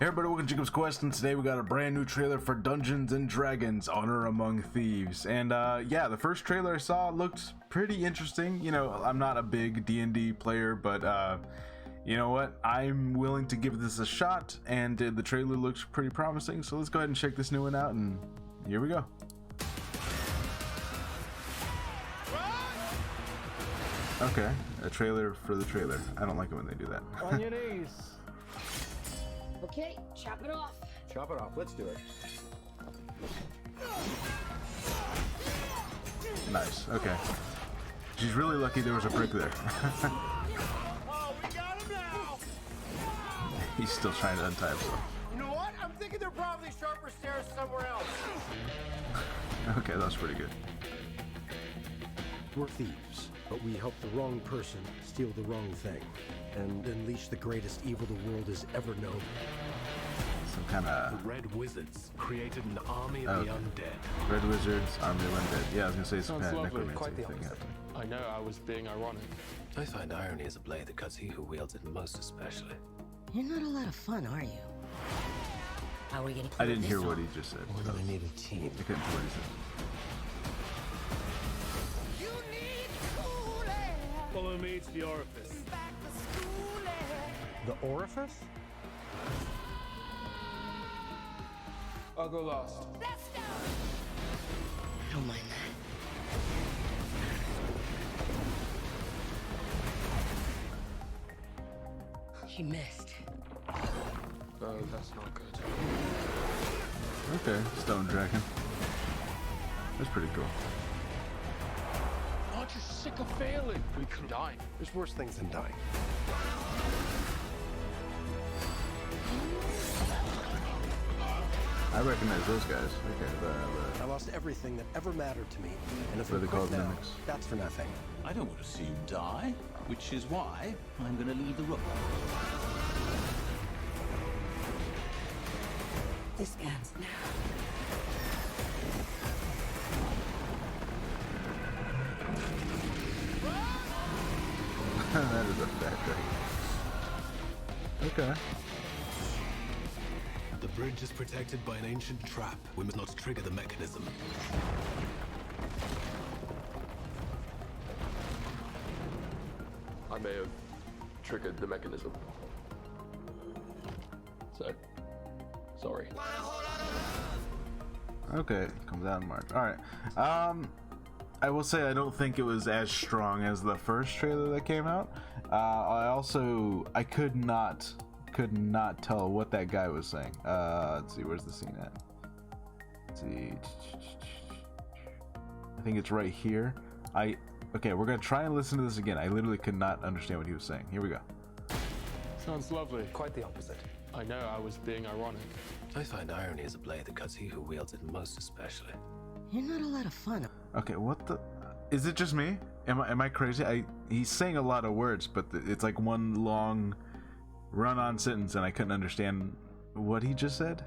Hey everybody, welcome to Jacob's Quest, and today we got a brand new trailer for Dungeons and Dragons: Honor Among Thieves. And yeah, the first trailer I saw looked pretty interesting. You know, I'm not a big D&D player, but you know what? I'm willing to give this a shot, and the trailer looks pretty promising. So let's go ahead and check this new one out, and here we go. Okay, a trailer for the trailer. I don't like it when they do that. On your knees. Okay, chop it off. Chop it off. Let's do it. Nice. Okay. She's really lucky there was a brick there. Oh, we got him now. He's still trying to untie himself. You know what? I'm thinking there are probably sharper stairs somewhere else. Okay, that was pretty good. We're thieves, but we help the wrong person steal the wrong thing and unleash the greatest evil the world has ever known. Some kind of Red Wizards created an army of the undead. Red Wizards, Army of Undead. Yeah, I was gonna say some Sounds kind of lovely. necromancy Quite the thing opposite. happening. I know I was being ironic. I find irony as a blade that cuts he who wields it most especially. You're not a lot of fun, are you? How are we gonna keep I didn't this hear on? what he just said. We're So gonna need a team. I couldn't hear what he said. Follow me to the orifice. The orifice? I'll go last. I don't mind that. He missed. Oh, that's not good. Okay, Stone Dragon. That's pretty cool. Aren't you sick of failing? We could die. There's worse things than dying. I recognize those guys. Okay, I lost everything that ever mattered to me, and if What are I they quit called, now, mimics? that's for nothing. I don't want to see you die, which is why I'm going to leave the room. This ends now. that is a bad thing. Okay. The bridge is protected by an ancient trap. We must not trigger the mechanism. I may have triggered the mechanism. So, sorry. Okay, comes out in March. Alright. I will say I don't think it was as strong as the first trailer that came out. I could not tell what that guy was saying. Let's see, where's the scene at? Let's see. I think it's right here. Okay, we're gonna try and listen to this again. I literally could not understand what he was saying. Here we go. Sounds lovely. Quite the opposite. I know I was being ironic. I find irony as a blade that cuts he who wields it most especially. You're not a lot of fun. Okay, what the? Is it just me? Am I crazy? He's saying a lot of words, but it's like one long run-on sentence, and I couldn't understand what he just said.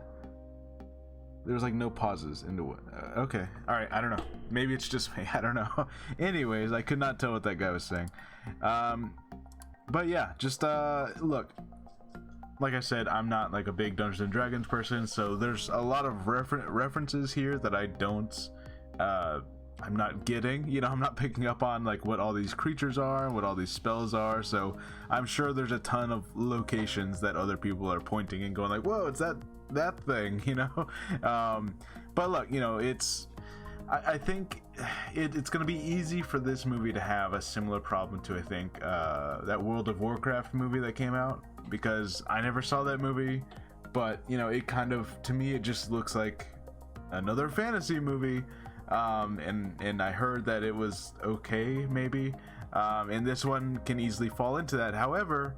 There was like no pauses into what. Okay, all right. I don't know. Maybe it's just me. I don't know. Anyways, I could not tell what that guy was saying. But yeah, just look. Like I said, I'm not like a big Dungeons and Dragons person, so there's a lot of references here that I don't. I'm not getting, you know, I'm not picking up on like what all these creatures are and what all these spells are, so I'm sure there's a ton of locations that other people are pointing and going like, whoa, it's that thing, you know. But look, you know, I think it's going to be easy for this movie to have a similar problem to, I think, that World of Warcraft movie that came out, because I never saw that movie, but, you know, it kind of, to me, it just looks like another fantasy movie. And I heard that it was okay, maybe, and this one can easily fall into that. However,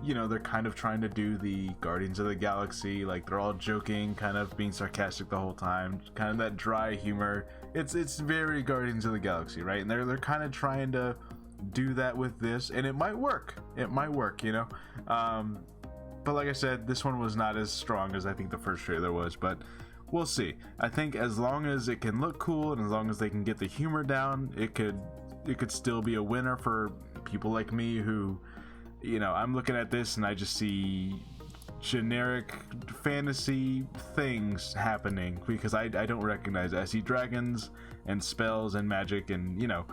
you know, they're kind of trying to do the Guardians of the Galaxy, like they're all joking, kind of being sarcastic the whole time, kind of that dry humor. It's very Guardians of the Galaxy, right? And they're kind of trying to do that with this, and it might work, you know. But like I said, this one was not as strong as I think the first trailer was, but we'll see. I think as long as it can look cool and as long as they can get the humor down, it could still be a winner for people like me who, you know, I'm looking at this and I just see generic fantasy things happening, because I don't recognize it. I see dragons and spells and magic and, you know,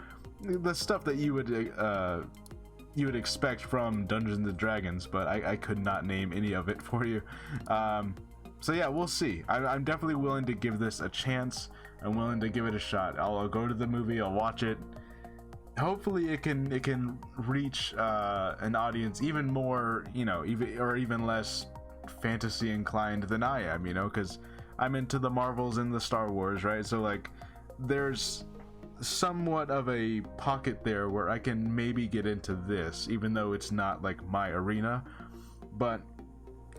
the stuff that you would expect from Dungeons and Dragons, but I could not name any of it for you. So yeah, we'll see. I'm definitely willing to give this a chance. I'm willing to give it a shot. I'll go to the movie, I'll watch it. Hopefully it can reach an audience even more, you know, even less fantasy inclined than I am, you know, because I'm into the Marvels and the Star Wars, right? So like there's somewhat of a pocket there where I can maybe get into this, even though it's not like my arena. But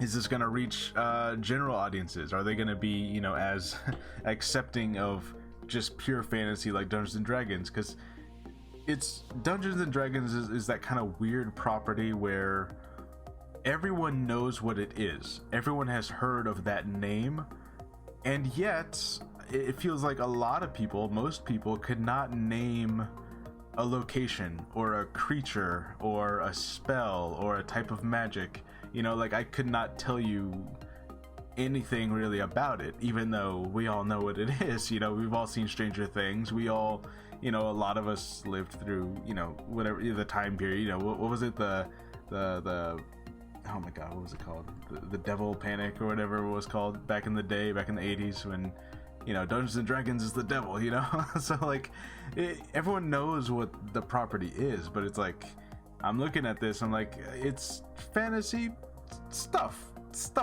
is this going to reach general audiences? Are they going to be, you know, as accepting of just pure fantasy like Dungeons and Dragons? Because it's Dungeons and Dragons is that kind of weird property where everyone knows what it is. Everyone has heard of that name, and yet it feels like a lot of people, most people, could not name a location or a creature or a spell or a type of magic. You know, like I could not tell you anything really about it, even though we all know what it is. You know, we've all seen Stranger Things. We all, you know, a lot of us lived through, you know, whatever the time period. You know, what was it? The oh my god, what was it called? The Devil Panic or whatever it was called back in the day, back in the 80s, when, you know, Dungeons and Dragons is the devil, you know? So like everyone knows what the property is, but it's like I'm looking at this, I'm like, it's fantasy stuff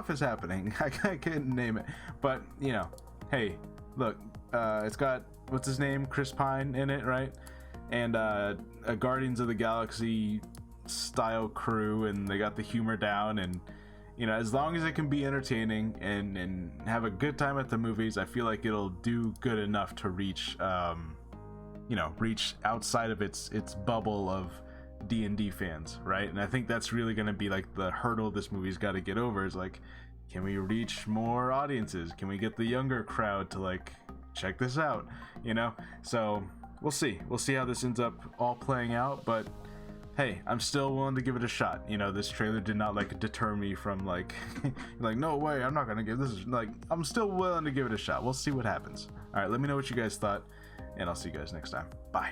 is happening. I can't name it, but you know, hey, look, it's got, what's his name, Chris Pine in it, right? And a Guardians of the Galaxy style crew, and they got the humor down, and you know, as long as it can be entertaining and have a good time at the movies, I feel like it'll do good enough to reach you know, reach outside of its bubble of D&D fans, right? And I think that's really going to be like the hurdle this movie's got to get over, is like, can we reach more audiences? Can we get the younger crowd to like check this out, you know? So we'll see how this ends up all playing out, but hey, I'm still willing to give it a shot. You know, this trailer did not like deter me from like like, no way, I'm not gonna give this, like, I'm still willing to give it a shot. We'll see what happens. All right, let me know what you guys thought, and I'll see you guys next time. Bye.